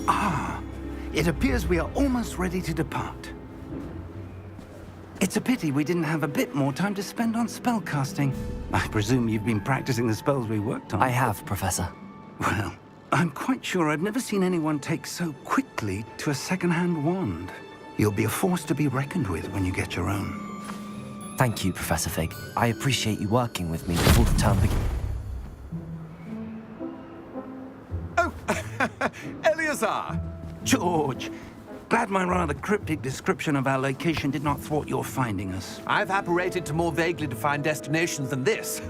Ah, it appears we are almost ready to depart. It's a pity we didn't have a bit more time to spend on spellcasting. I presume you've been practicing the spells we worked on. I have, Professor. Well, I'm quite sure I've never seen anyone take so quickly to a second-hand wand. You'll be a force to be reckoned with when you get your own. Thank you, Professor Fig. I appreciate you working with me before the term begins. Oh, Eleazar! George, glad my rather cryptic description of our location did not thwart your finding us. I've apparated to more vaguely defined destinations than this.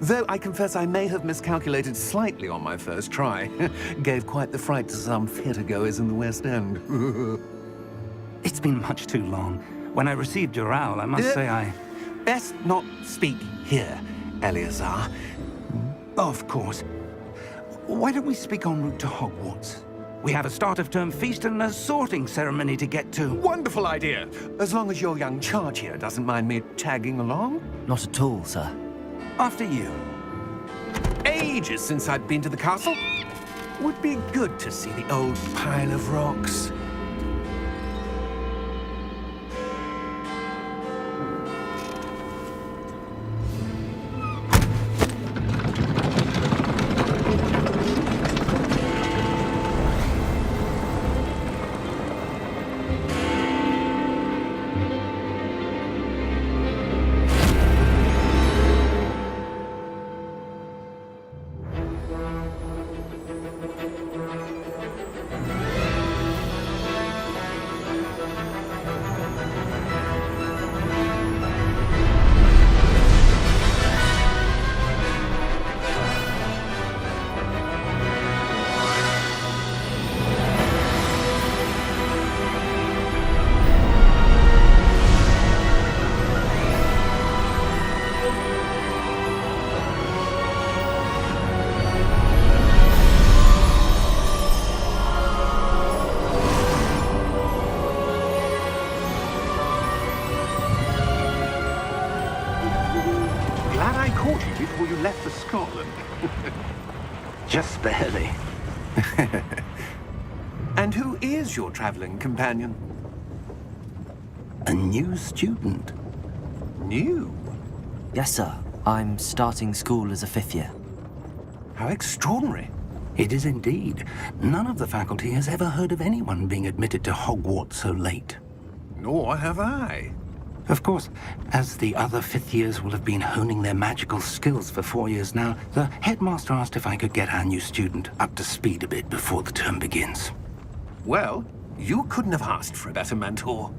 Though I confess I may have miscalculated slightly on my first try. Gave quite the fright to some theatre-goers in the West End. It's been much too long. When I received your owl, I must say I... Best not speak here, Eleazar. Of course. Why don't we speak en route to Hogwarts? We have a start-of-term feast and a sorting ceremony to get to. Wonderful idea! As long as your young charge here doesn't mind me tagging along. Not at all, sir. After you. Ages since I'd been to the castle. Would be good to see the old pile of rocks. Before you left for Scotland. Just barely. And who is your traveling companion? A new student. New? Yes, sir. I'm starting school as a 5th year. How extraordinary. It is indeed. None of the faculty has ever heard of anyone being admitted to Hogwarts so late. Nor have I. Of course, as the other 5th years will have been honing their magical skills for 4 years now, the headmaster asked if I could get our new student up to speed a bit before the term begins. Well, you couldn't have asked for a better mentor.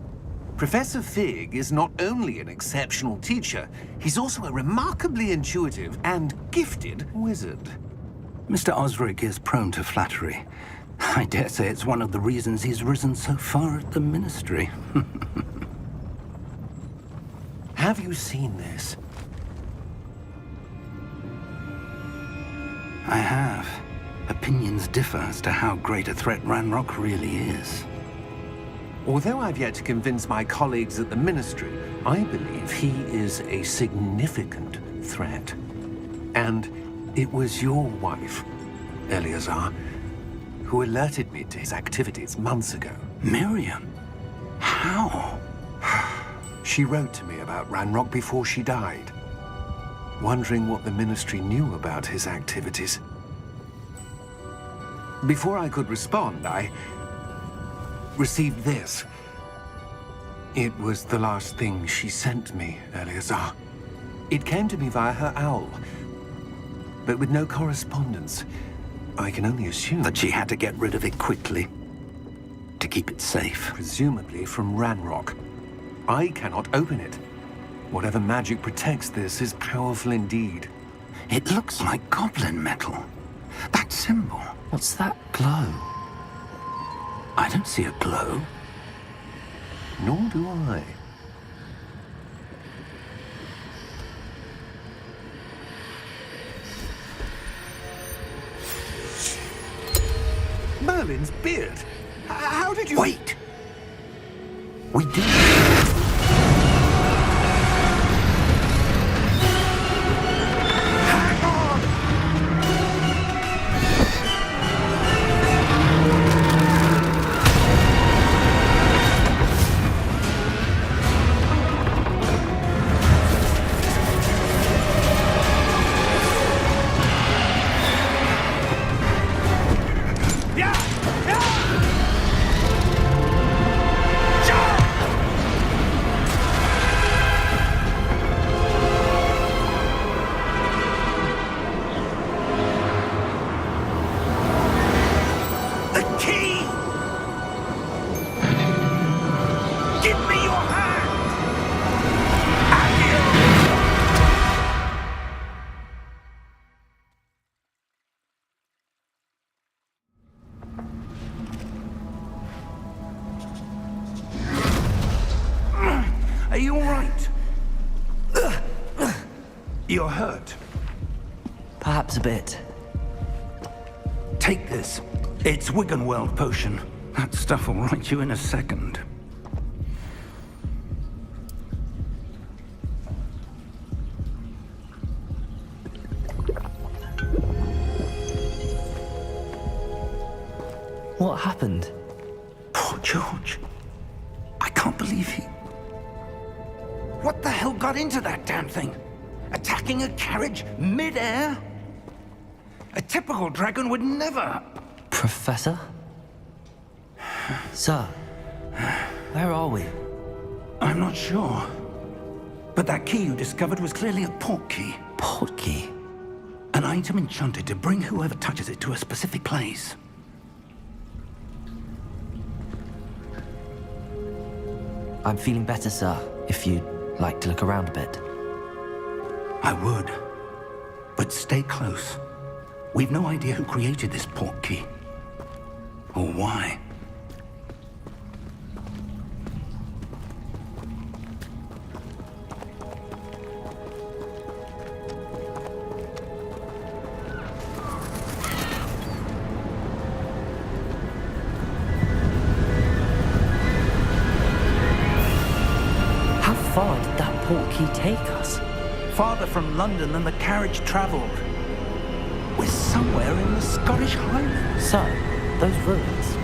Professor Fig is not only an exceptional teacher, he's also a remarkably intuitive and gifted wizard. Mr. Osric is prone to flattery. I dare say it's one of the reasons he's risen so far at the ministry. Have you seen this? I have. Opinions differ as to how great a threat Ranrock really is. Although I've yet to convince my colleagues at the ministry, I believe he is a significant threat. And it was your wife, Eleazar, who alerted me to his activities months ago. Miriam? How? She wrote to me about Ranrock before she died, wondering what the ministry knew about his activities. Before I could respond, I received this. It was the last thing she sent me, Eleazar. It came to me via her owl, but with no correspondence. I can only assume that she had to get rid of it quickly, to keep it safe. Presumably from Ranrock. I cannot open it. Whatever magic protects this is powerful indeed. It looks like goblin metal. That symbol. What's that glow? I don't see a glow. Nor do I. Merlin's beard. How did you... Wait! We did... Hang on! right. You're hurt. Perhaps a bit. Take this. It's Wiggenweld potion. That stuff will right you in a second. What happened? Poor George. I can't believe he... What the hell got into that damn thing? Attacking a carriage mid-air? A typical dragon would never... Professor? Sir, where are we? I'm not sure. But that key you discovered was clearly a port key. Port key? An item enchanted to bring whoever touches it to a specific place. I'm feeling better, sir, if you'd like to look around a bit. I would. But stay close. We've no idea who created this port key. Or why. How far did that port key take us? Farther from London than the carriage traveled. We're somewhere in the Scottish Highlands. Sir, those ruins.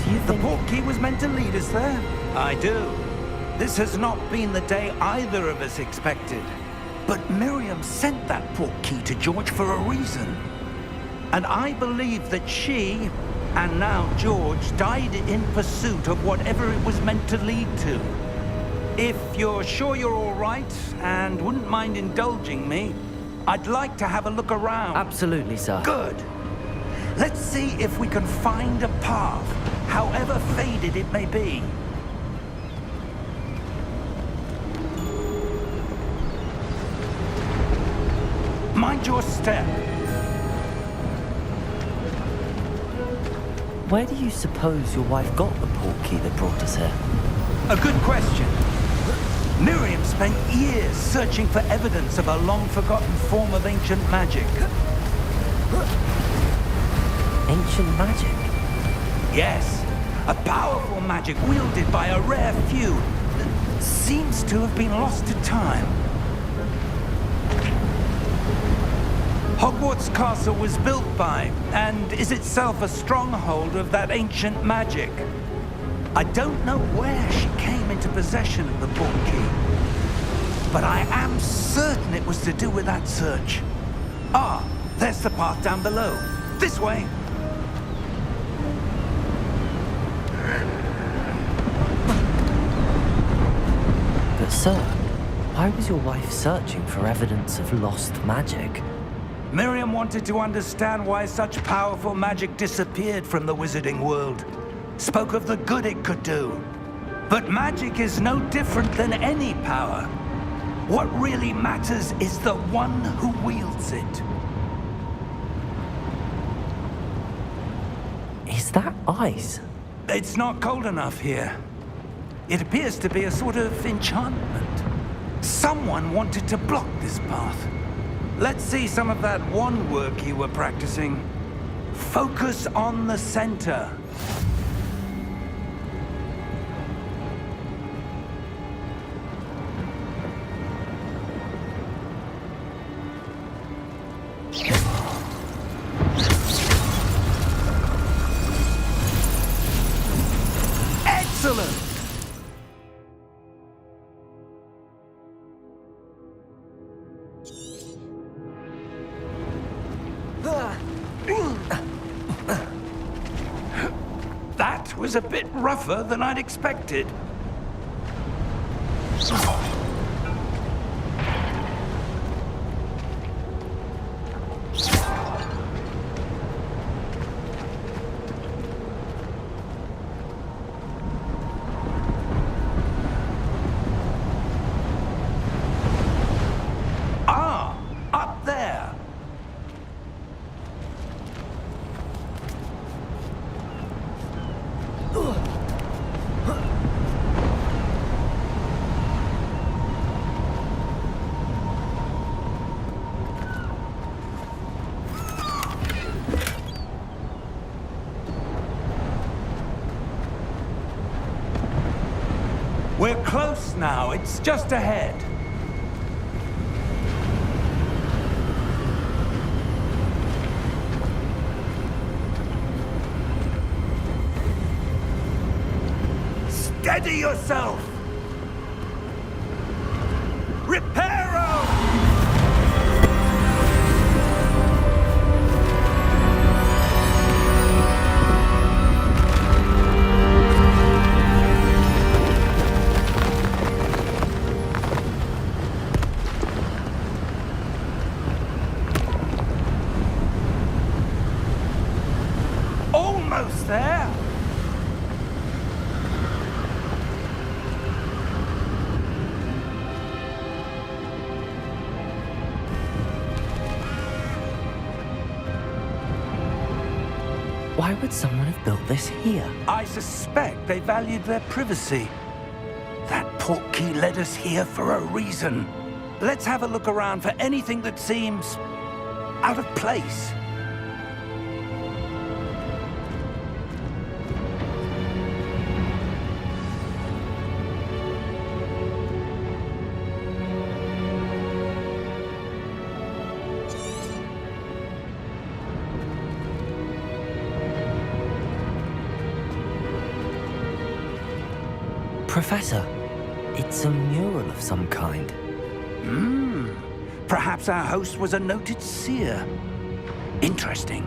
Do you The think... port key was meant to lead us there? I do. This has not been the day either of us expected. But Miriam sent that port key to George for a reason. And I believe that she, and now George, died in pursuit of whatever it was meant to lead to. If you're sure you're all right, and wouldn't mind indulging me, I'd like to have a look around. Absolutely, sir. Good. Let's see if we can find a path, however faded it may be. Mind your step. Where do you suppose your wife got the port key that brought us here? A good question. Miriam spent years searching for evidence of a long-forgotten form of ancient magic. Ancient magic? Yes, a powerful magic wielded by a rare few that seems to have been lost to time. Hogwarts Castle was built by, and is itself a stronghold of that ancient magic. I don't know where she came into possession of the port key, but I am certain it was to do with that search. Ah, there's the path down below. This way. But sir, why was your wife searching for evidence of lost magic? Miriam wanted to understand why such powerful magic disappeared from the wizarding world. Spoke of the good it could do. But magic is no different than any power. What really matters is the one who wields it. Is that ice? It's not cold enough here. It appears to be a sort of enchantment. Someone wanted to block this path. Let's see some of that wand work you were practicing. Focus on the center. Excellent! That was a bit rougher than I'd expected. Ah, up there. We're close now. It's just ahead. Steady yourself! Reparo! Almost there! Why would someone have built this here? I suspect they valued their privacy. That portkey led us here for a reason. Let's have a look around for anything that seems out of place. Professor, it's a mural of some kind. Perhaps our host was a noted seer. Interesting.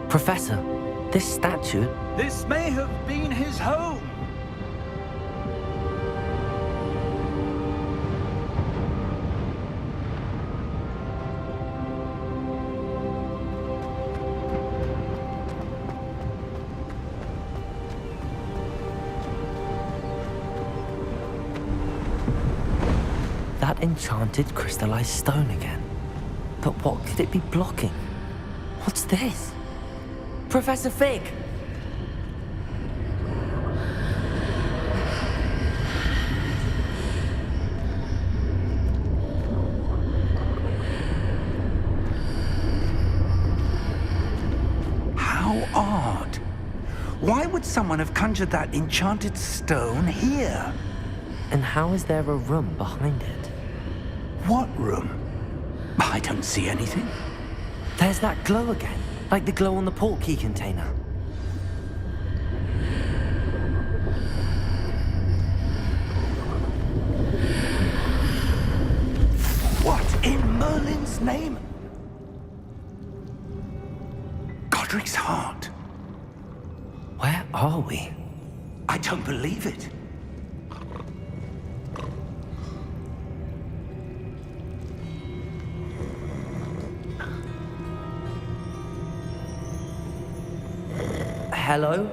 Professor, this statue... This may have been his home. That enchanted crystallized stone again. But what could it be blocking? What's this? Professor Fig! How odd. Why would someone have conjured that enchanted stone here? And how is there a room behind it? What room? I don't see anything. There's that glow again, like the glow on the portkey container. What in Merlin's name? Godric's heart. Where are we? I don't believe it. Hello?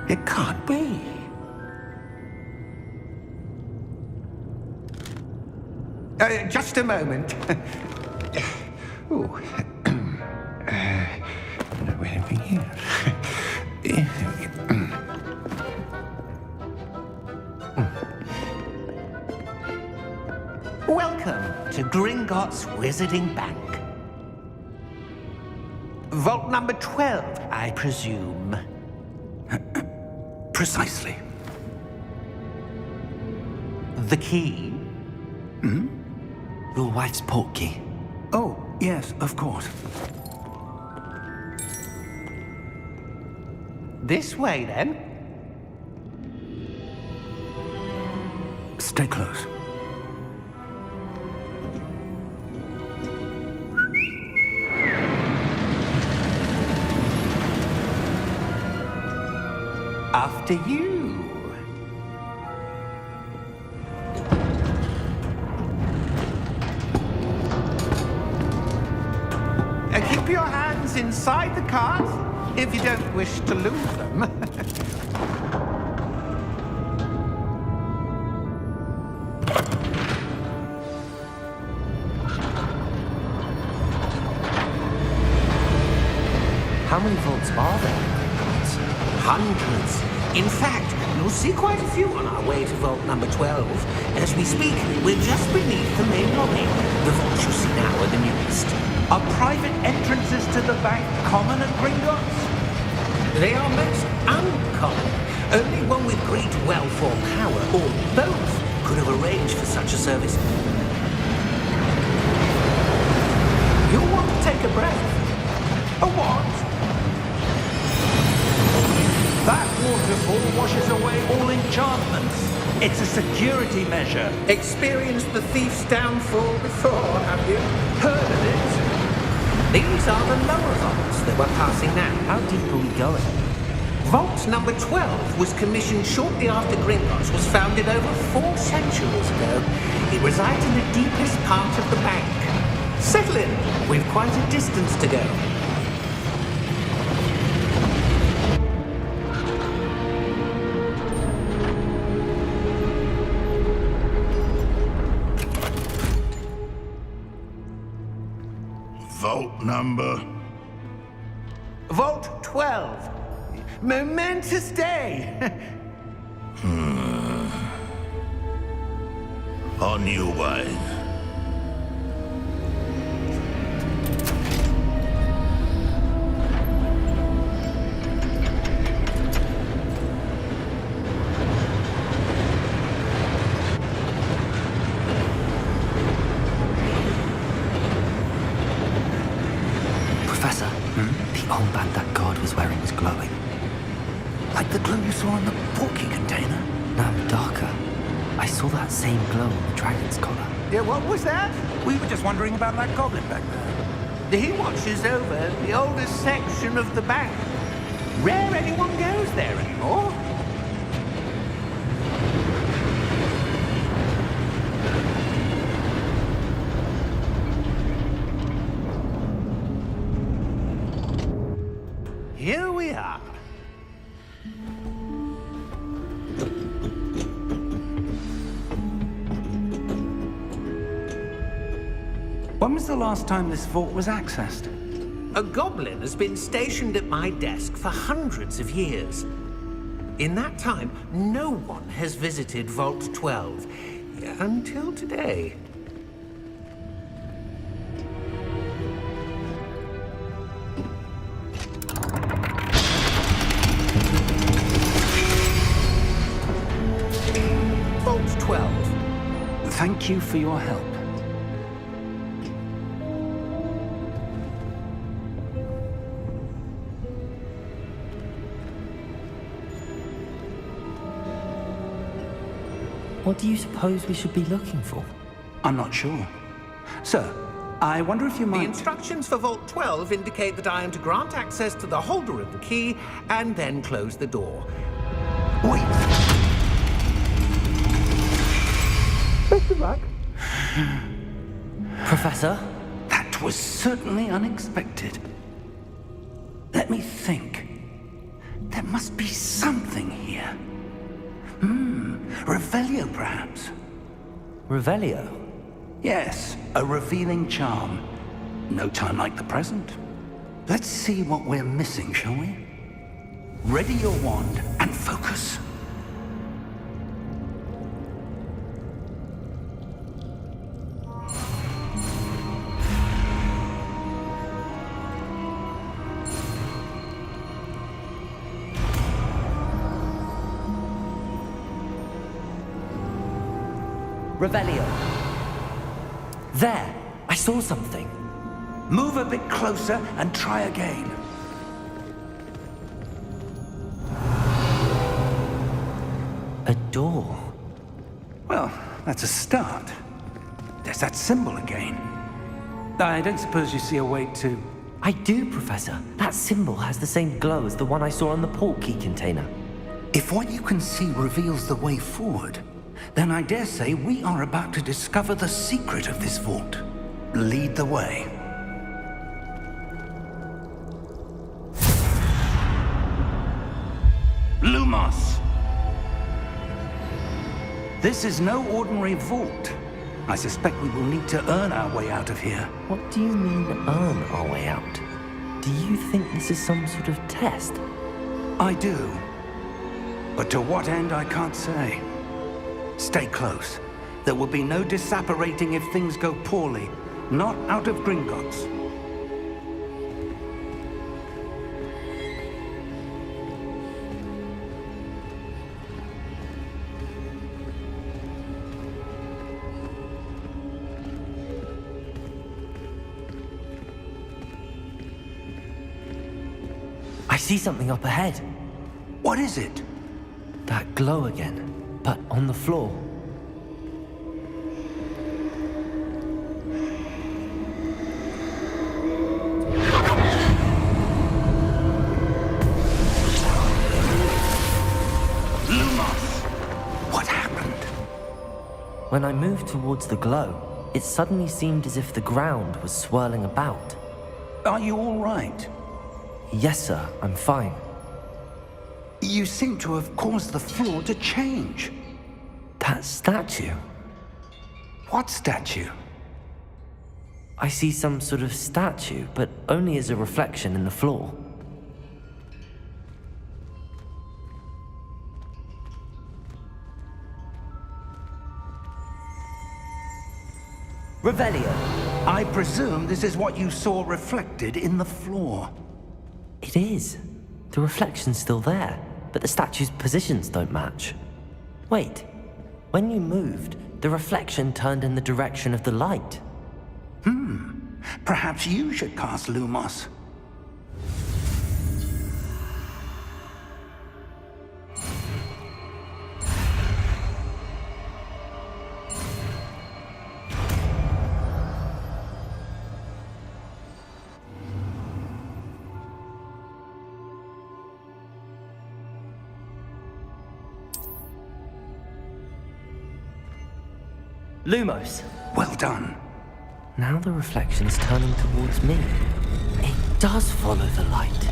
It can't be. Just a moment. Ooh. Where have we here? Welcome to Gringotts Wizarding Bank. Vault number 12, I presume. Precisely. The key? Your wife's portkey. Oh, yes, of course. This way, then. Stay close. After you. Keep your hands items inside the cart, if you don't wish to lose them. How many vaults are there? Hundreds. In fact, you'll see quite a few on our way to vault number 12. As we speak, we're just beneath the main lobby. The vaults you see now are the newest. Are private entrances to the bank common at Gringotts? They are most uncommon. Only one with great wealth or power, or both, could have arranged for such a service. You'll want to take a breath. A what? That waterfall washes away all enchantments. It's a security measure. Experienced the thief's downfall before, have you? Heard of it? These are the lower vaults that we're passing now. How deep are we going? Vault number 12 was commissioned shortly after Gringotts was founded over 4 centuries ago. It resides in the deepest part of the bank. Settle in. We've quite a distance to go. Vault number? Vault 12. Momentous day. On your way. Professor, the armband that guard was wearing was glowing. Like the glow you saw in the porky container? No, darker. I saw that same glow on the dragon's collar. Yeah, what was that? We were just wondering about that goblin back there. He watches over the oldest section of the bank. Rare anyone goes there anymore. Here we are. When was the last time this vault was accessed? A goblin has been stationed at my desk for hundreds of years. In that time, no one has visited Vault 12 until today. Vault 12. Thank you for your help. What do you suppose we should be looking for? I'm not sure. Sir, I wonder if you The might... instructions for Vault 12 indicate that I am to grant access to the holder of the key and then close the door. Wait. Best of luck. Professor? That was certainly unexpected. Let me think. There must be something here. Revelio, perhaps? Revelio? Yes, a revealing charm. No time like the present. Let's see what we're missing, shall we? Ready your wand and focus. Revelio. There! I saw something. Move a bit closer and try again. A door. Well, that's a start. There's that symbol again. I don't suppose you see a way to... I do, Professor. That symbol has the same glow as the one I saw on the port key container. If what you can see reveals the way forward, then I dare say we are about to discover the secret of this vault. Lead the way. Lumos! This is no ordinary vault. I suspect we will need to earn our way out of here. What do you mean, earn our way out? Do you think this is some sort of test? I do. But to what end, I can't say. Stay close. There will be no disapparating if things go poorly. Not out of Gringotts. I see something up ahead. What is it? That glow again, but on the floor. Lumos! What happened? When I moved towards the glow, it suddenly seemed as if the ground was swirling about. Are you all right? Yes, sir, I'm fine. You seem to have caused the floor to change. That statue. What statue? I see some sort of statue, but only as a reflection in the floor. Revelio. I presume this is what you saw reflected in the floor. It is. The reflection's still there, but the statue's positions don't match. Wait. When you moved, the reflection turned in the direction of the light. Perhaps you should cast Lumos. Lumos. Well done. Now the reflection's turning towards me. It does follow the light.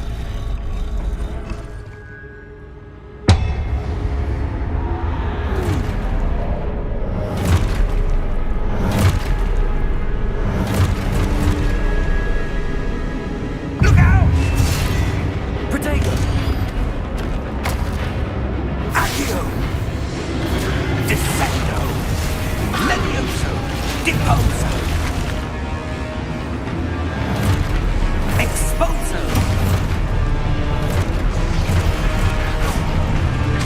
Look out! Protego! Accio! Descendo! Levioso! Deposo! Exposo!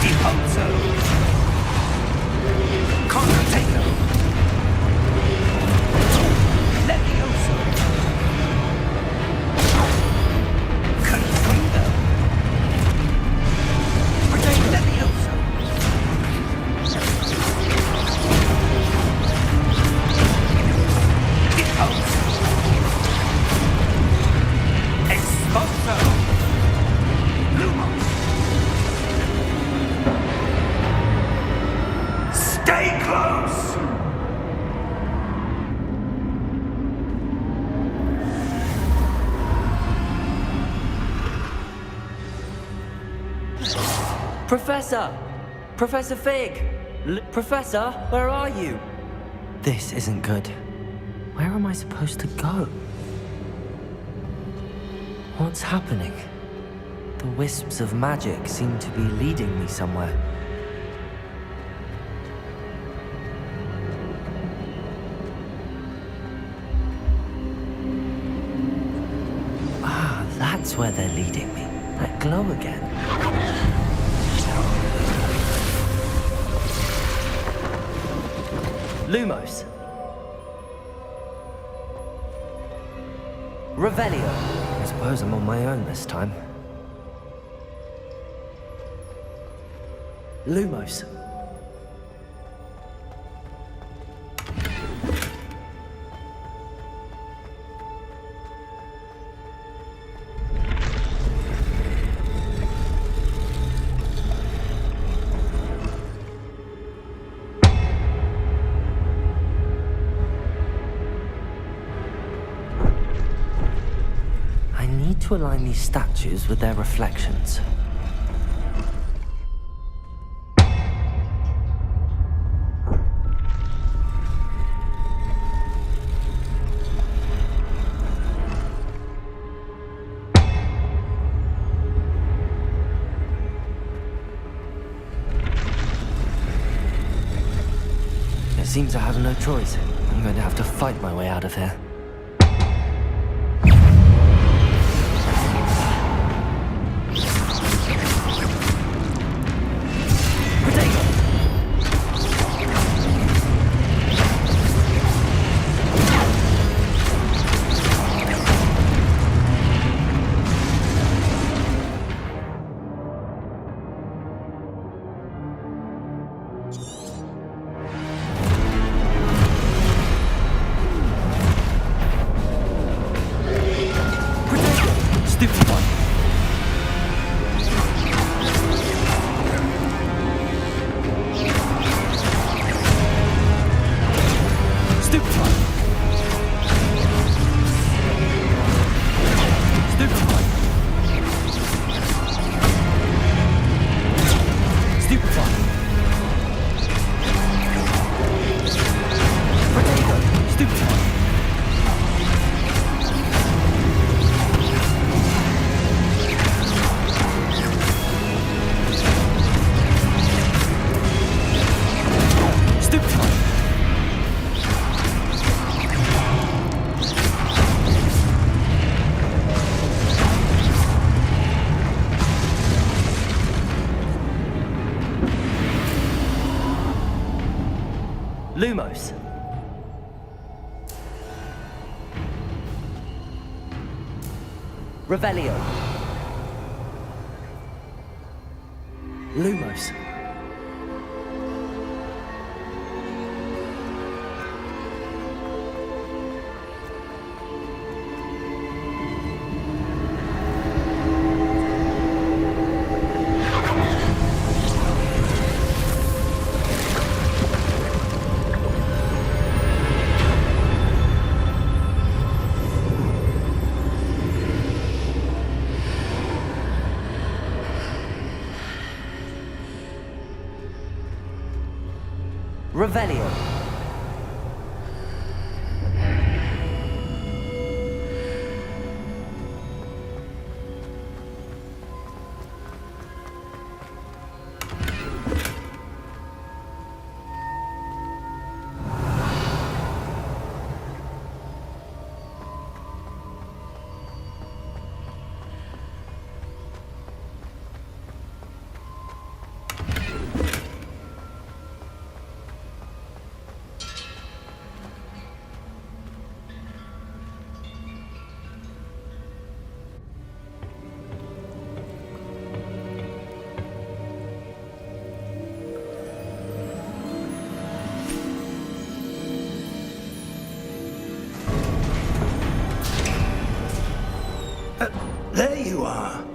Deposo! Contato! Levioso! Confundo! Levioso! Exposo! Lumos! Stay close! Professor! Professor Fig! Professor, where are you? This isn't good. Where am I supposed to go? What's happening? The wisps of magic seem to be leading me somewhere. Ah, that's where they're leading me. That glow again. Lumos. Revelio. I suppose I'm on my own this time. Lumos. To align these statues with their reflections. Seems I have no choice. I'm going to have to fight my way out of here. Lumos. Revelio. Lumos. Revelio. There you are.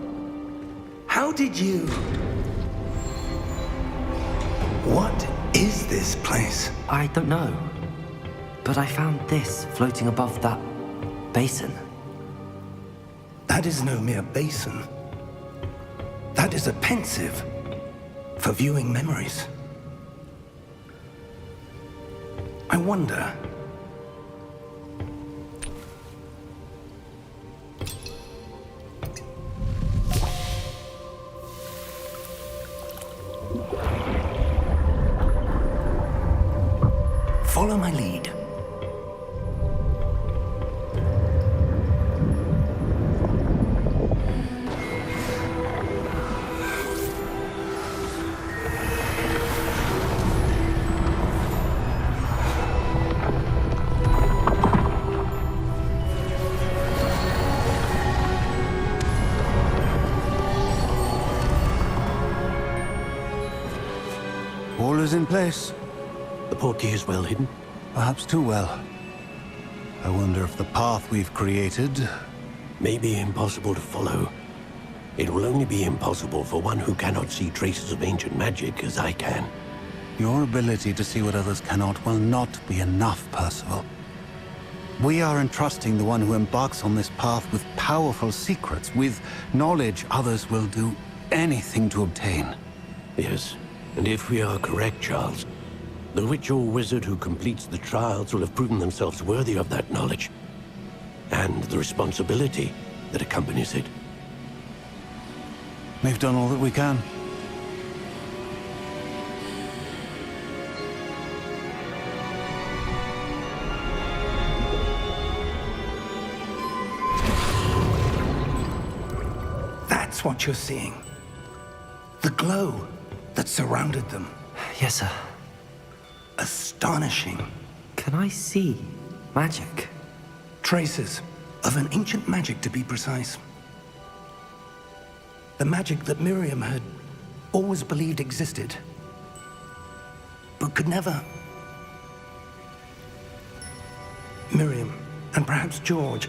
How did you... What is this place? I don't know. But I found this floating above that basin. That is no mere basin. That is a pensive for viewing memories. I wonder... Follow my lead. All is in place. The portkey is well hidden. Perhaps too well. I wonder if the path we've created... May be impossible to follow. It will only be impossible for one who cannot see traces of ancient magic as I can. Your ability to see what others cannot will not be enough, Percival. We are entrusting the one who embarks on this path with powerful secrets, with knowledge others will do anything to obtain. Yes, and if we are correct, Charles, the witch or wizard who completes the trials will have proven themselves worthy of that knowledge, and the responsibility that accompanies it. We've done all that we can. That's what you're seeing. The glow that surrounded them. Yes, sir. Astonishing. Can I see magic? Traces of an ancient magic, to be precise. The magic that Miriam had always believed existed, but could never. Miriam, and perhaps George,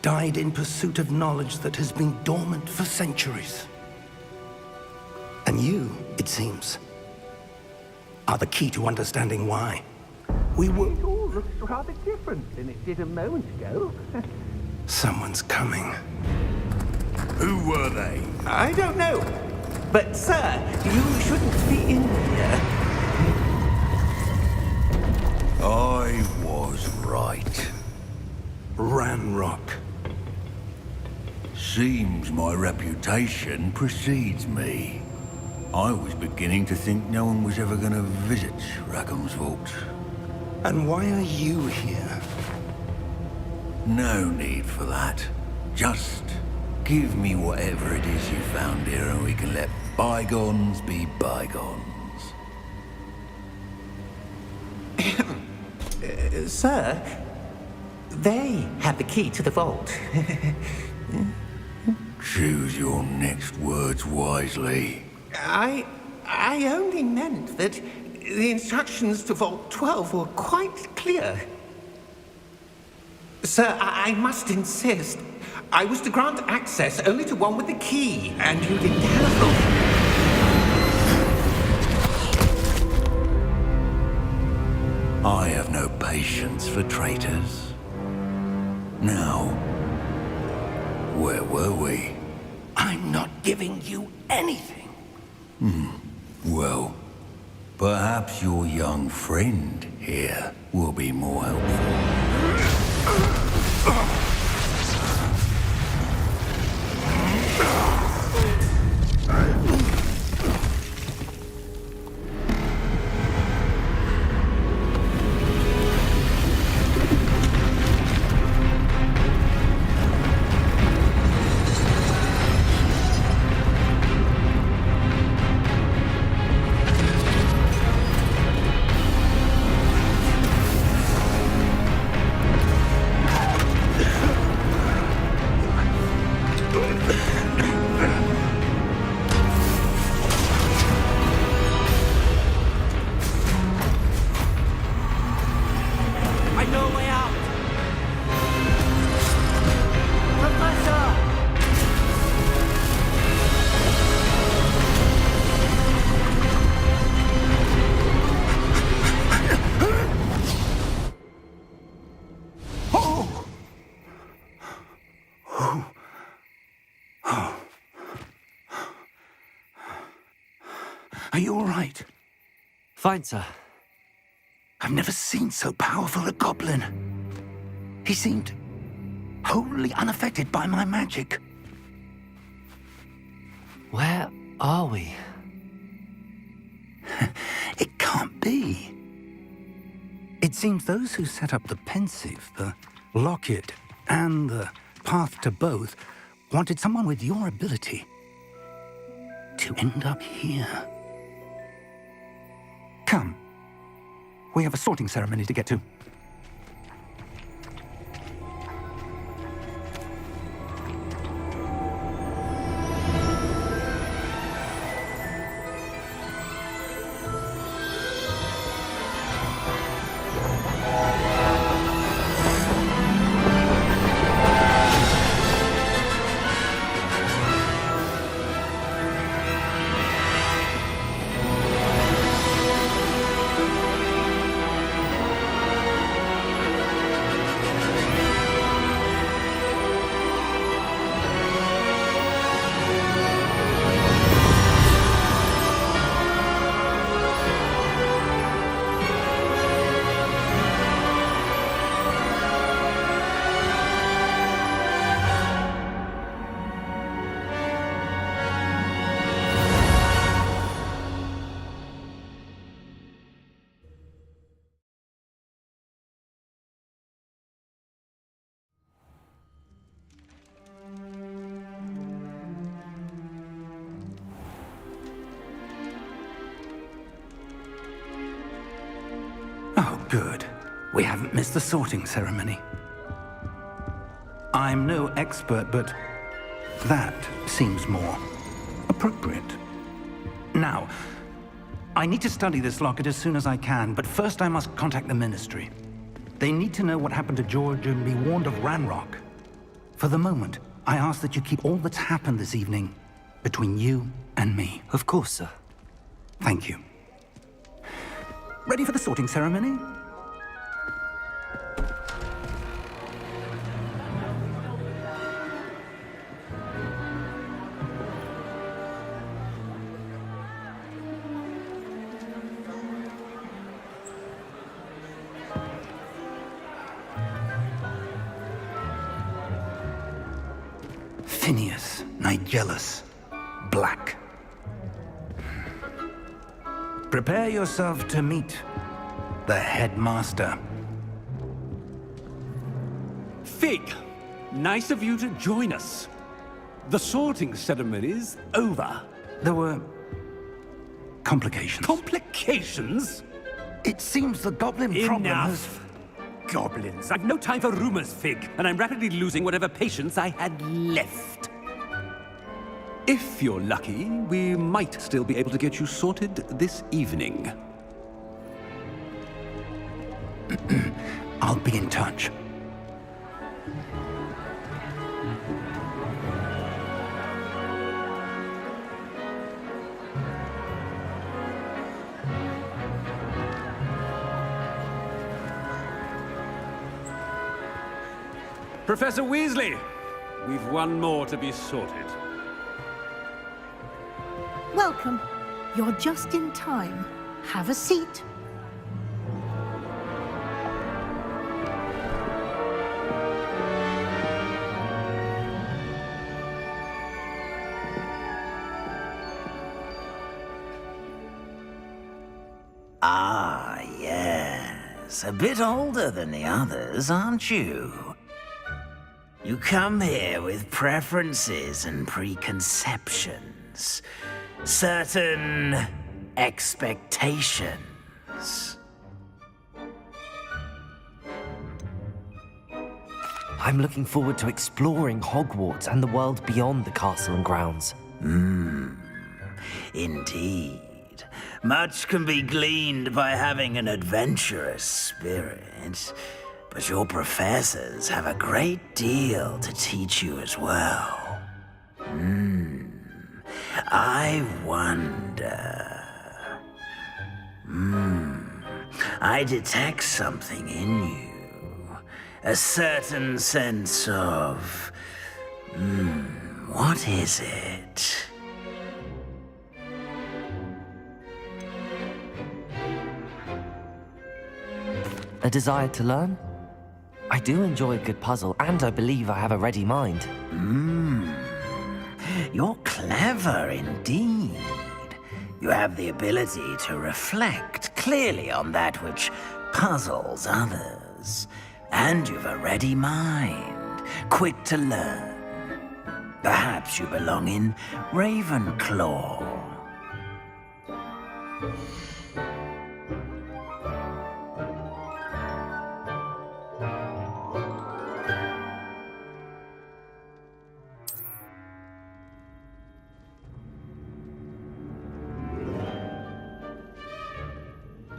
died in pursuit of knowledge that has been dormant for centuries. And you, it seems, are the key to understanding why. We were... It all looks rather different than it did a moment ago. Someone's coming. Who were they? I don't know. But, sir, you shouldn't be in here. I was right. Ranrock. Seems my reputation precedes me. I was beginning to think no one was ever going to visit Rackham's vault. And why are you here? No need for that. Just give me whatever it is you found here and we can let bygones be bygones. Sir, they have the key to the vault. Choose your next words wisely. I only meant that the instructions to Vault 12 were quite clear. Sir, I must insist. I was to grant access only to one with the key, and you didn't have them. I have no patience for traitors. Now, where were we? I'm not giving you anything. Well, perhaps your young friend here will be more helpful. Are you all right? Fine, sir. I've never seen so powerful a goblin. He seemed wholly unaffected by my magic. Where are we? It can't be. It seems those who set up the pensive, the locket, and the path to both wanted someone with your ability to end up here. Come. We have a sorting ceremony to get to. We haven't missed the sorting ceremony. I'm no expert, but that seems more appropriate. Now, I need to study this locket as soon as I can, but first I must contact the Ministry. They need to know what happened to George and be warned of Ranrock. For the moment, I ask that you keep all that's happened this evening between you and me. Of course, sir. Thank you. Ready for the sorting ceremony? Phineas, Nigellus, Black. Prepare yourself to meet the headmaster. Fig, nice of you to join us. The sorting ceremony's over. There were complications. Complications? It seems the goblin problem has... Enough. Goblins. I've no time for rumors, Fig, and I'm rapidly losing whatever patience I had left. If you're lucky, we might still be able to get you sorted this evening. I'll be in touch. Professor Weasley, we've one more to be sorted. Welcome. You're just in time. Have a seat. Ah, yes. A bit older than the others, aren't you? You come here with preferences and preconceptions. Certain expectations. I'm looking forward to exploring Hogwarts and the world beyond the castle and grounds. Indeed. Much can be gleaned by having an adventurous spirit, but your professors have a great deal to teach you as well. I wonder... I detect something in you. A certain sense of... what is it? A desire to learn? I do enjoy a good puzzle, and I believe I have a ready mind. You're clever indeed. You have the ability to reflect clearly on that which puzzles others. And you've a ready mind, quick to learn. Perhaps you belong in Ravenclaw.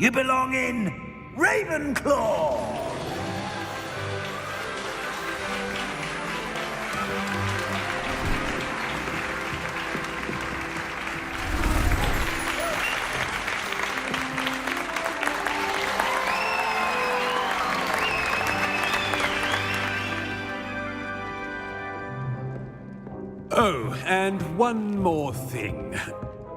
You belong in Ravenclaw! Oh, and one more thing.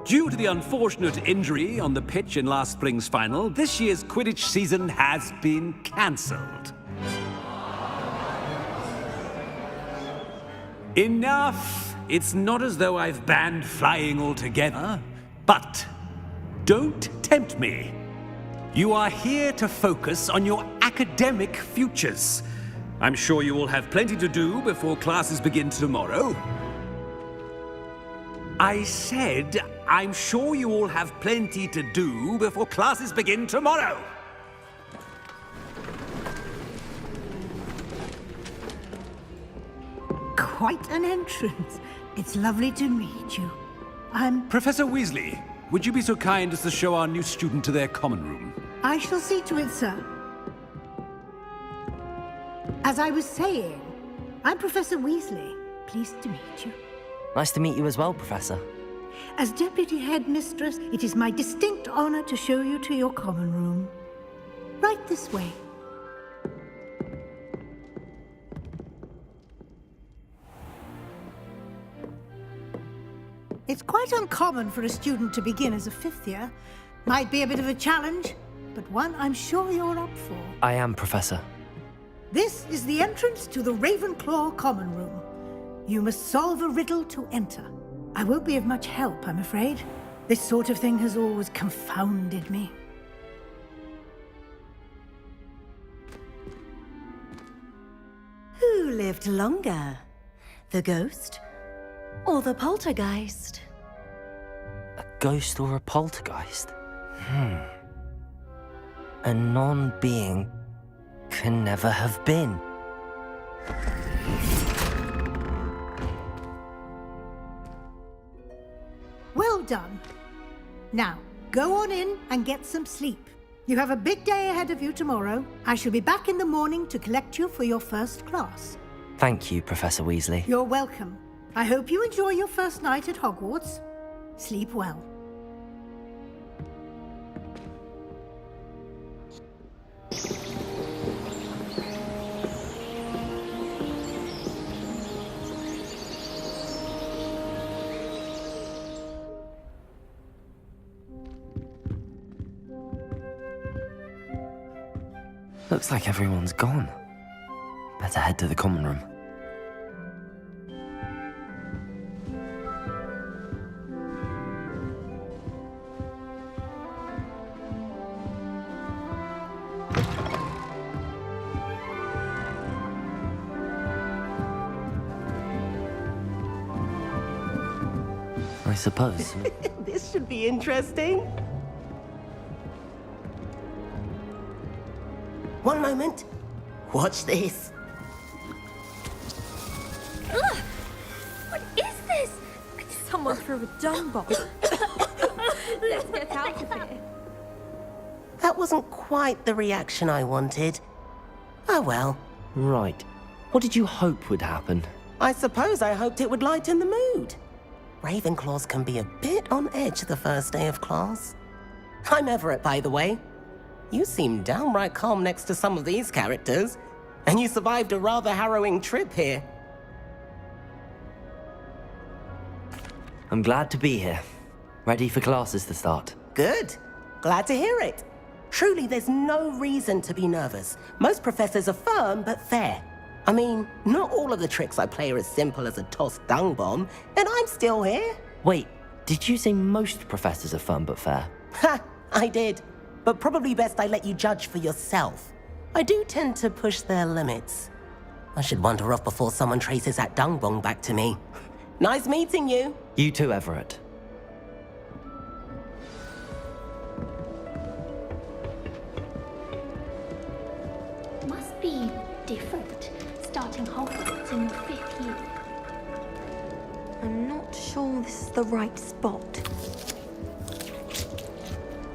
Due to the unfortunate injury on the pitch in last spring's final, this year's Quidditch season has been cancelled. Enough! It's not as though I've banned flying altogether, but don't tempt me. You are here to focus on your academic futures. I'm sure you will have plenty to do before classes begin tomorrow. I said, I'm sure you all have plenty to do before classes begin tomorrow. quite an entrance. It's lovely to meet you. I'm... Professor Weasley, would you be so kind as to show our new student to their common room? I shall see to it, sir. As I was saying, I'm Professor Weasley. Pleased to meet you. Nice to meet you as well, Professor. As Deputy Headmistress, it is my distinct honor to show you to your common room. Right this way. It's quite uncommon for a student to begin as a fifth year. Might be a bit of a challenge, but one I'm sure you're up for. I am, Professor. This is the entrance to the Ravenclaw common room. You must solve a riddle to enter. I won't be of much help, I'm afraid. This sort of thing has always confounded me. Who lived longer? The ghost or the poltergeist? A ghost or a poltergeist? A non-being can never have been. Well done. Now, go on in and get some sleep. You have a big day ahead of you tomorrow. I shall be back in the morning to collect you for your first class. Thank you, Professor Weasley. You're welcome. I hope you enjoy your first night at Hogwarts. Sleep well. Looks like everyone's gone. Better head to the common room. I suppose. This should be interesting. One moment. Watch this. Ugh! What is this? Someone threw a dung bomb. Let's get out of here. That wasn't quite the reaction I wanted. Oh well. Right. What did you hope would happen? I suppose I hoped it would lighten the mood. Ravenclaws can be a bit on edge the first day of class. I'm Everett, by the way. You seem downright calm next to some of these characters, and you survived a rather harrowing trip here. I'm glad to be here. Ready for classes to start. Good. Glad to hear it. Truly, there's no reason to be nervous. Most professors are firm but fair. I mean, not all of the tricks I play are as simple as a tossed dung bomb, and I'm still here. Wait, did you say most professors are fun but fair? Ha! I did. But probably best I let you judge for yourself. I do tend to push their limits. I should wander off before someone traces that dung bomb back to me. Nice meeting you. You too, Everett. Must be different, starting Hogwarts in your 5th year. I'm not sure this is the right spot.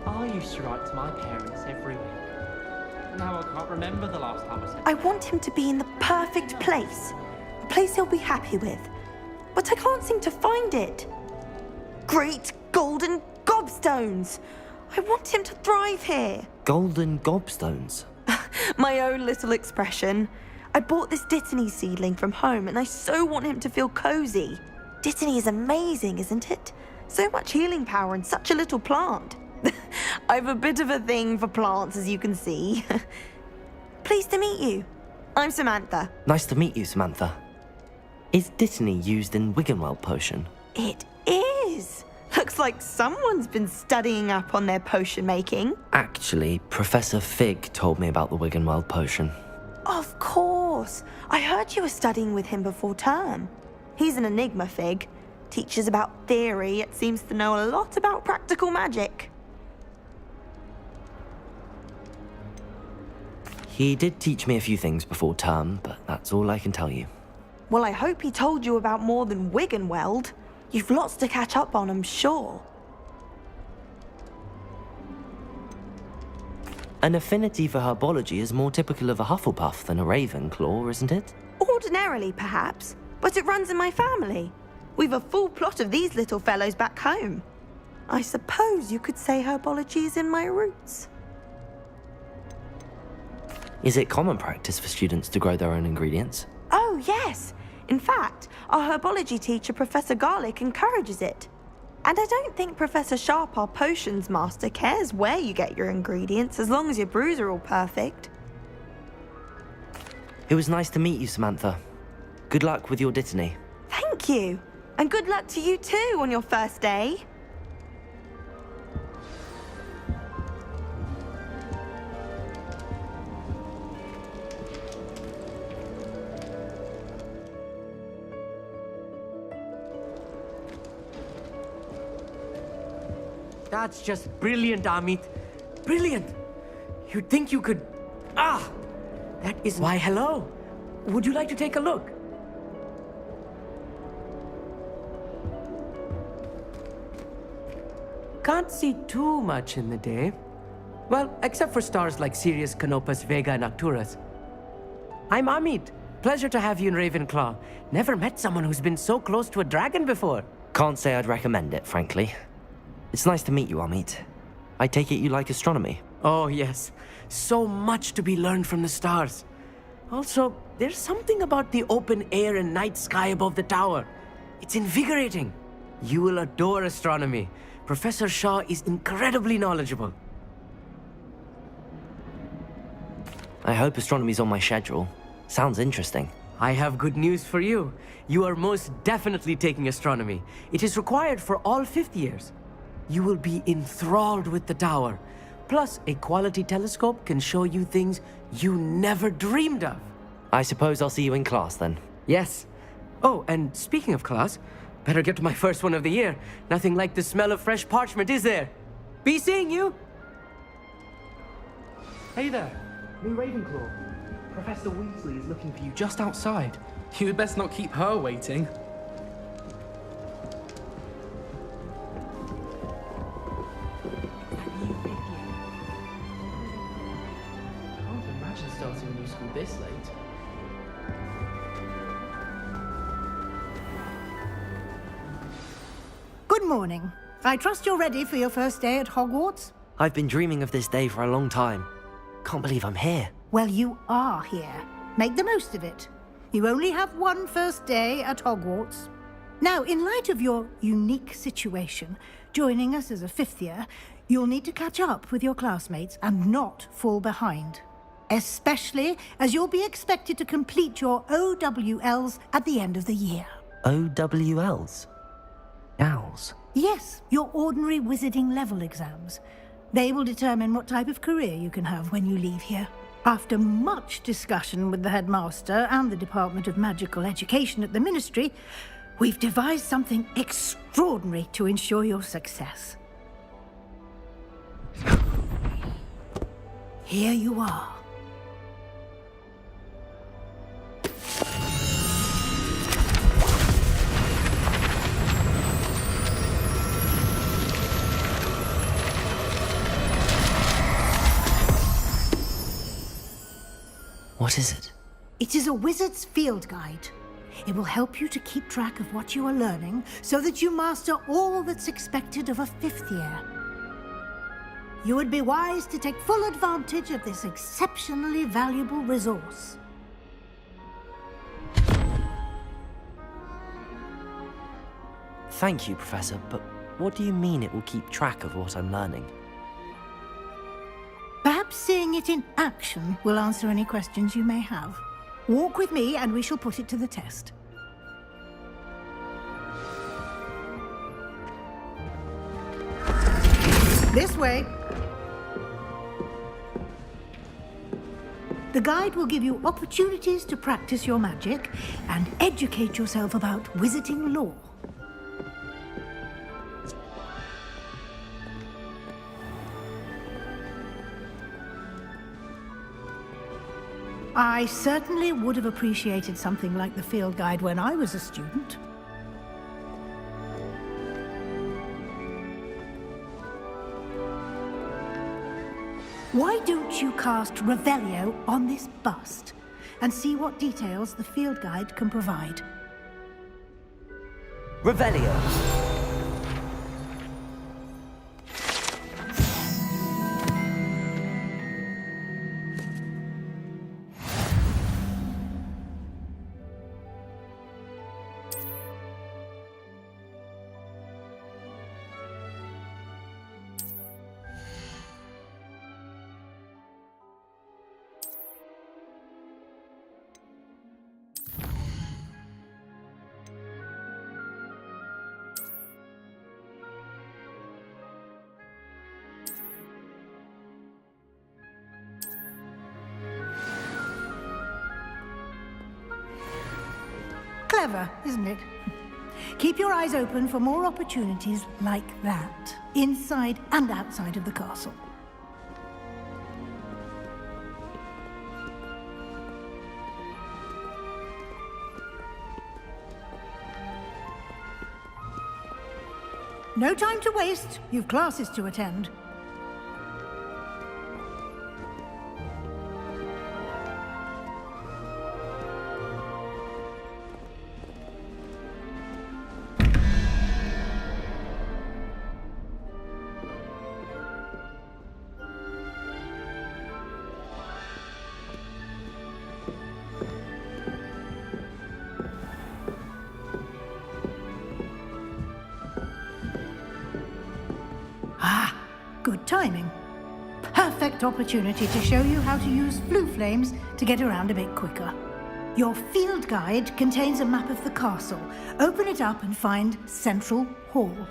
I used to write to my parents every week. Now I can't remember the last time I said. I want him to be in the perfect place. A place he'll be happy with. But I can't seem to find it. Great golden gobstones! I want him to thrive here. Golden gobstones? My own little expression. I bought this Dittany seedling from home and I so want him to feel cozy. Dittany is amazing, isn't it? So much healing power in such a little plant. I've a bit of a thing for plants, as you can see. Pleased to meet you. I'm Samantha. Nice to meet you, Samantha. Is Dittany used in Wiggenweld potion? It is. Looks like someone's been studying up on their potion making. Actually, Professor Fig told me about the Wiggenweld potion. Of course. I heard you were studying with him before term. He's an enigma, Fig. Teaches about theory, yet seems to know a lot about practical magic. He did teach me a few things before term, but that's all I can tell you. Well, I hope he told you about more than Wiggenweld. You've lots to catch up on, I'm sure. An affinity for herbology is more typical of a Hufflepuff than a Ravenclaw, isn't it? Ordinarily, perhaps, but it runs in my family. We've a full plot of these little fellows back home. I suppose you could say herbology is in my roots. Is it common practice for students to grow their own ingredients? Oh, yes. In fact, our herbology teacher, Professor Garlick, encourages it. And I don't think Professor Sharp, our potions master, cares where you get your ingredients, as long as your brews are all perfect. It was nice to meet you, Samantha. Good luck with your Dittany. Thank you. And good luck to you too on your first day. That's just brilliant, Amit. Brilliant! You'd think you could... Ah! That is... Why, hello! Would you like to take a look? Can't see too much in the day. Well, except for stars like Sirius, Canopus, Vega, and Arcturus. I'm Amit. Pleasure to have you in Ravenclaw. Never met someone who's been so close to a dragon before. Can't say I'd recommend it, frankly. It's nice to meet you, Amit. I take it you like astronomy? Oh, yes. So much to be learned from the stars. Also, there's something about the open air and night sky above the tower. It's invigorating. You will adore astronomy. Professor Shaw is incredibly knowledgeable. I hope astronomy's on my schedule. Sounds interesting. I have good news for you. You are most definitely taking astronomy. It is required for all 5th years. You will be enthralled with the tower. Plus, a quality telescope can show you things you never dreamed of. I suppose I'll see you in class then. Yes. Oh, and speaking of class, better get to my first one of the year. Nothing like the smell of fresh parchment, is there? Be seeing you! Hey there, new Ravenclaw. Professor Weasley is looking for you just outside. You'd best not keep her waiting. Starting a new school this late. Good morning. I trust you're ready for your first day at Hogwarts? I've been dreaming of this day for a long time. Can't believe I'm here. Well, you are here. Make the most of it. You only have one first day at Hogwarts. Now, in light of your unique situation, joining us as a 5th year, you'll need to catch up with your classmates and not fall behind. Especially as you'll be expected to complete your OWLs at the end of the year. OWLs? Owls? Yes, your ordinary wizarding level exams. They will determine what type of career you can have when you leave here. After much discussion with the headmaster and the Department of Magical Education at the Ministry, we've devised something extraordinary to ensure your success. Here you are. What is it? It is a wizard's field guide. It will help you to keep track of what you are learning so that you master all that's expected of a 5th year. You would be wise to take full advantage of this exceptionally valuable resource. Thank you, Professor, but what do you mean it will keep track of what I'm learning? Perhaps seeing it in action will answer any questions you may have. Walk with me and we shall put it to the test. This way. The guide will give you opportunities to practice your magic and educate yourself about wizarding lore. I certainly would have appreciated something like the field guide when I was a student. Why don't you cast Revelio on this bust and see what details the field guide can provide? Revelio. Clever, isn't it? Keep your eyes open for more opportunities like that, inside and outside of the castle. No time to waste. You've classes to attend. Good timing. Perfect opportunity to show you how to use flue flames to get around a bit quicker. Your field guide contains a map of the castle. Open it up and find Central Hall.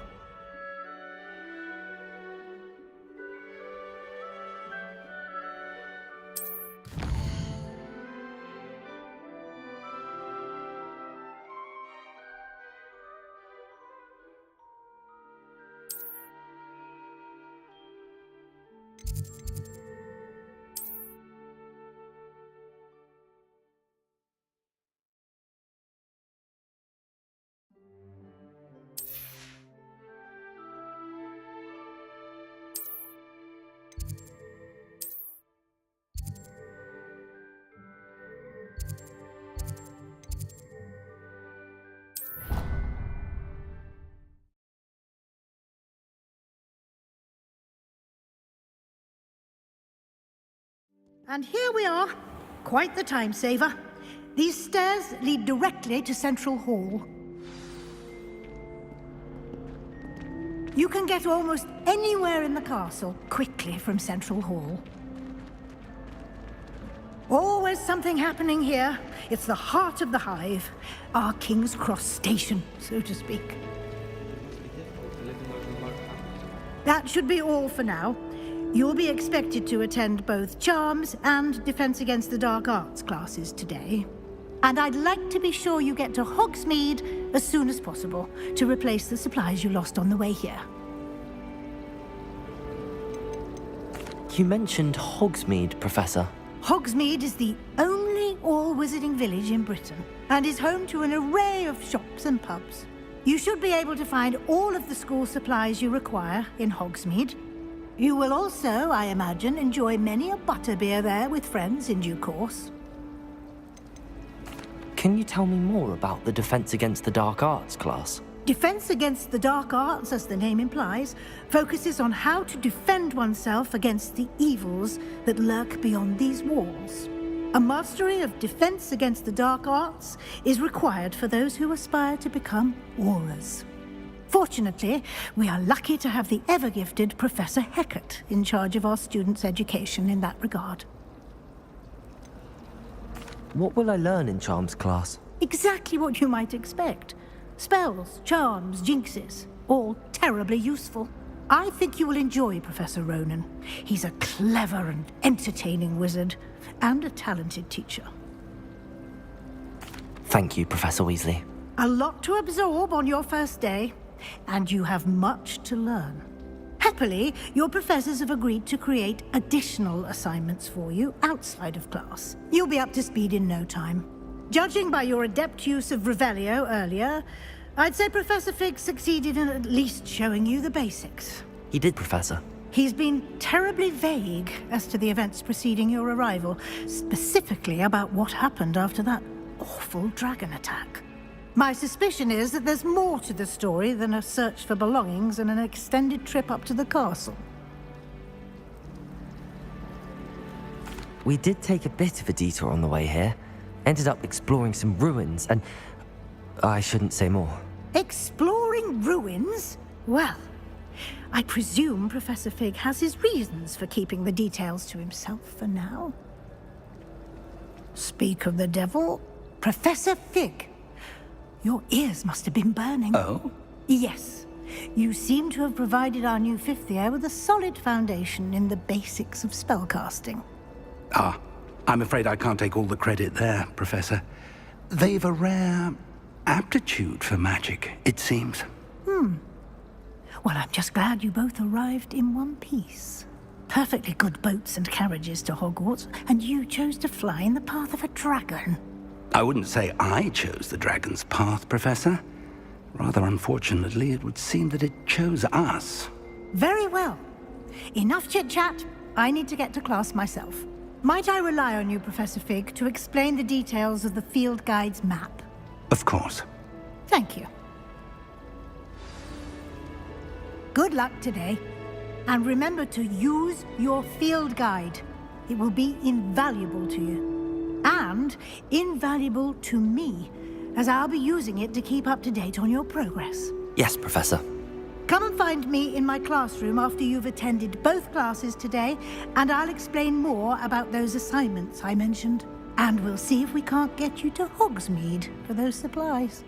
And here we are. Quite the time saver. These stairs lead directly to Central Hall. You can get almost anywhere in the castle quickly from Central Hall. Always something happening here. It's the heart of the hive. Our King's Cross station, so to speak. That should be all for now. You'll be expected to attend both Charms and Defense Against the Dark Arts classes today. And I'd like to be sure you get to Hogsmeade as soon as possible to replace the supplies you lost on the way here. You mentioned Hogsmeade, Professor. Hogsmeade is the only all-wizarding village in Britain and is home to an array of shops and pubs. You should be able to find all of the school supplies you require in Hogsmeade. You will also, I imagine, enjoy many a butterbeer there with friends in due course. Can you tell me more about the Defense Against the Dark Arts class? Defense Against the Dark Arts, as the name implies, focuses on how to defend oneself against the evils that lurk beyond these walls. A mastery of Defense Against the Dark Arts is required for those who aspire to become Aurors. Fortunately, we are lucky to have the ever-gifted Professor Heckert in charge of our students' education in that regard. What will I learn in Charms class? Exactly what you might expect. Spells, charms, jinxes, all terribly useful. I think you will enjoy Professor Ronan. He's a clever and entertaining wizard, and a talented teacher. Thank you, Professor Weasley. A lot to absorb on your first day, and you have much to learn. Happily, your professors have agreed to create additional assignments for you outside of class. You'll be up to speed in no time. Judging by your adept use of Revelio earlier, I'd say Professor Fig succeeded in at least showing you the basics. He did, Professor. He's been terribly vague as to the events preceding your arrival, specifically about what happened after that awful dragon attack. My suspicion is that there's more to the story than a search for belongings and an extended trip up to the castle. We did take a bit of a detour on the way here. Ended up exploring some ruins and... I shouldn't say more. Exploring ruins? Well, I presume Professor Fig has his reasons for keeping the details to himself for now. Speak of the devil, Professor Fig. Your ears must have been burning. Oh? Yes. You seem to have provided our new fifth year with a solid foundation in the basics of spellcasting. Ah, I'm afraid I can't take all the credit there, Professor. They've a rare aptitude for magic, it seems. Well, I'm just glad you both arrived in one piece. Perfectly good boats and carriages to Hogwarts, and you chose to fly in the path of a dragon. I wouldn't say I chose the dragon's path, Professor. Rather unfortunately, it would seem that it chose us. Very well. Enough chit-chat. I need to get to class myself. Might I rely on you, Professor Fig, to explain the details of the field guide's map? Of course. Thank you. Good luck today. And remember to use your field guide. It will be invaluable to you. And invaluable to me, as I'll be using it to keep up to date on your progress. Yes, Professor. Come and find me in my classroom after you've attended both classes today, and I'll explain more about those assignments I mentioned. And we'll see if we can't get you to Hogsmeade for those supplies.